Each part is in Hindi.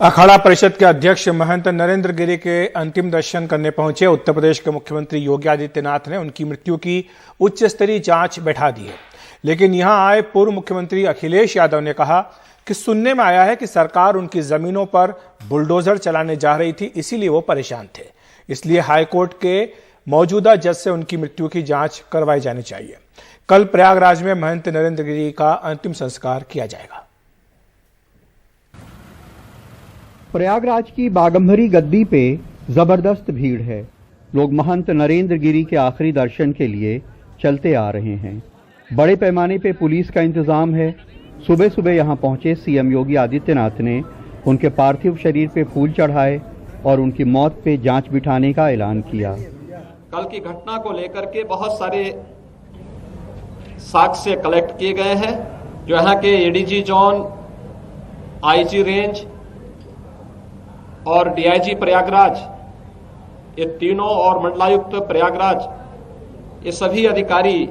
अखाड़ा परिषद के अध्यक्ष महंत नरेंद्र गिरी के अंतिम दर्शन करने पहुंचे उत्तर प्रदेश के मुख्यमंत्री योगी आदित्यनाथ ने उनकी मृत्यु की उच्च स्तरीय जांच बैठा दी है। लेकिन यहां आए पूर्व मुख्यमंत्री अखिलेश यादव ने कहा कि सुनने में आया है कि सरकार उनकी जमीनों पर बुलडोजर चलाने जा रही थी, इसीलिए वो परेशान थे। इसलिए हाईकोर्ट के मौजूदा जज से उनकी मृत्यु की जांच करवाई जानी चाहिए। कल प्रयागराज में महंत नरेंद्र गिरी का अंतिम संस्कार किया जाएगा। प्रयागराज की बागंबरी गद्दी पे जबरदस्त भीड़ है। लोग महंत नरेंद्र गिरी के आखिरी दर्शन के लिए चलते आ रहे हैं। बड़े पैमाने पे पुलिस का इंतजाम है। सुबह सुबह यहां पहुंचे सीएम योगी आदित्यनाथ ने उनके पार्थिव शरीर पे फूल चढ़ाए और उनकी मौत पे जांच बिठाने का ऐलान किया। कल की घटना को लेकर के बहुत सारे साक्ष्य कलेक्ट किए गए हैं, जो यहाँ के एडीजी जोन, आईजी रेंज और डीआईजी प्रयागराज, ये तीनों और मंडलायुक्त प्रयागराज, ये सभी अधिकारी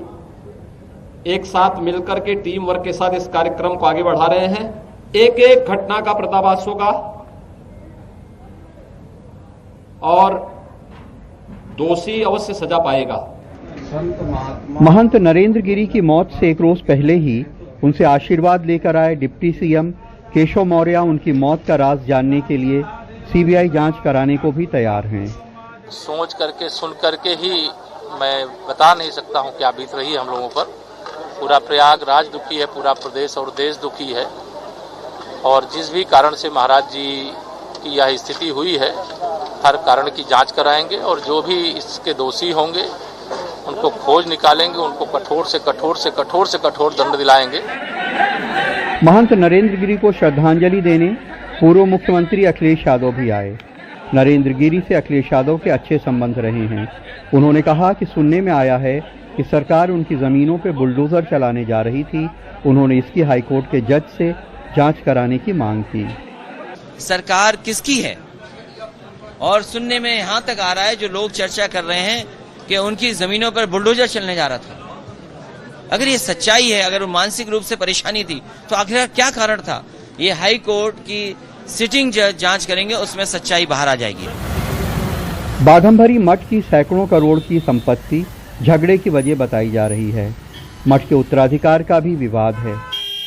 एक साथ मिलकर के टीम वर्क के साथ इस कार्यक्रम को आगे बढ़ा रहे हैं। एक एक घटना का पर्दाफाश होगा और दोषी अवश्य सजा पाएगा। महंत नरेंद्र गिरी की मौत से एक रोज पहले ही उनसे आशीर्वाद लेकर आए डिप्टी सीएम केशव मौर्य उनकी मौत का राज जानने के लिए सीबीआई जांच कराने को भी तैयार हैं। सोच करके सुन करके ही मैं बता नहीं सकता हूं क्या बीत रही है हम लोगों पर। पूरा प्रयागराज दुखी है, पूरा प्रदेश और देश दुखी है। और जिस भी कारण से महाराज जी की यह स्थिति हुई है, हर कारण की जांच कराएंगे और जो भी इसके दोषी होंगे उनको खोज निकालेंगे, उनको कठोर से कठोर दंड दिलाएंगे। महंत नरेंद्र गिरी को श्रद्धांजलि देने पूर्व मुख्यमंत्री अखिलेश यादव भी आए। नरेंद्र गिरी से अखिलेश यादव के अच्छे संबंध रहे हैं। उन्होंने कहा कि सुनने में आया है कि सरकार उनकी जमीनों पर बुलडोजर चलाने जा रही थी। उन्होंने इसकी हाईकोर्ट के जज से जांच कराने की मांग की। सरकार किसकी है? और सुनने में यहाँ तक आ रहा है, जो लोग चर्चा कर रहे हैं कि उनकी जमीनों पर बुलडोजर चलने जा रहा था। अगर ये सच्चाई है, अगर वो मानसिक रूप से परेशानी थी, तो आखिर क्या कारण था? ये हाई कोर्ट की सिटिंग जज जांच करेंगे, उसमें सच्चाई बाहर आ जाएगी। बाघंबरी मठ की सैकड़ों करोड़ की संपत्ति झगड़े की वजह बताई जा रही है। मठ के उत्तराधिकार का भी विवाद है।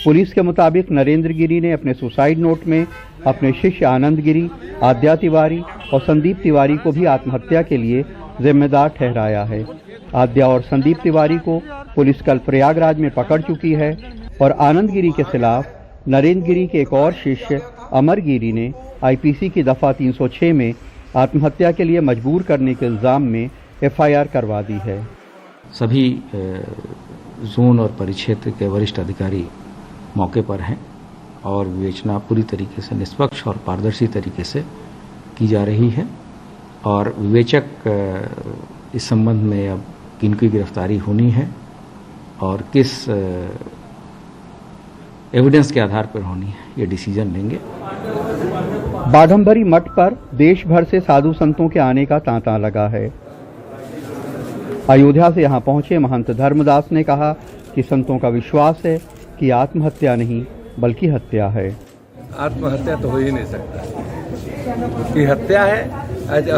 पुलिस के मुताबिक नरेंद्र गिरी ने अपने सुसाइड नोट में अपने शिष्य आनंद गिरी, आद्या तिवारी और संदीप तिवारी को भी आत्महत्या के लिए जिम्मेदार ठहराया है। आद्या और संदीप तिवारी को पुलिस कल प्रयागराज में पकड़ चुकी है और आनंद गिरी के खिलाफ नरेंद्र गिरी के एक और शिष्य अमर गिरी ने आईपीसी की दफा 306 में आत्महत्या के लिए मजबूर करने के इल्जाम में एफआईआर करवा दी है। सभी जोन और परिक्षेत्र के वरिष्ठ अधिकारी मौके पर हैं और विवेचना पूरी तरीके से निष्पक्ष और पारदर्शी तरीके से की जा रही है। और विवेचक इस संबंध में अब किनकी गिरफ्तारी होनी है और किस एविडेंस के आधार पर होनी है, ये डिसीजन लेंगे। बाघंबरी मठ पर देश भर से साधु संतों के आने का तांता लगा है। अयोध्या से यहां पहुंचे महंत धर्मदास ने कहा कि संतों का विश्वास है कि आत्महत्या नहीं बल्कि हत्या है। आत्महत्या तो हो ही नहीं सकता कि हत्या है।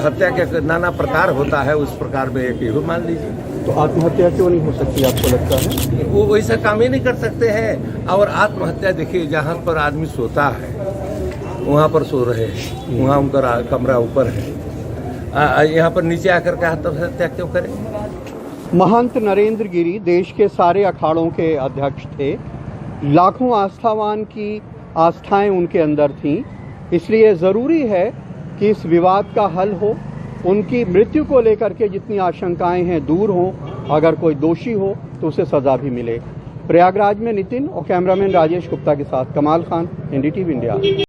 हत्या के नाना प्रकार होता है, उस प्रकार में एक ही मान लीजिए। तो आत्महत्या क्यों नहीं हो सकती आपको लगता है? वो वैसा काम ही नहीं कर सकते हैं। और आत्महत्या देखिए, जहाँ पर आदमी सोता है वहाँ पर सो रहे हैं, वहाँ उनका कमरा ऊपर है, यहाँ पर नीचे आकर के आत्महत्या क्यों करें? महंत नरेंद्र गिरी देश के सारे अखाड़ों के अध्यक्ष थे। लाखों आस्थावान की आस्थाएं उनके अंदर थीं। इसलिए ज़रूरी है कि इस विवाद का हल हो, उनकी मृत्यु को लेकर के जितनी आशंकाएं हैं दूर हों। अगर कोई दोषी हो तो उसे सजा भी मिले। प्रयागराज में नितिन और कैमरामैन राजेश गुप्ता के साथ कमाल खान, एनडीटीवी इंडिया।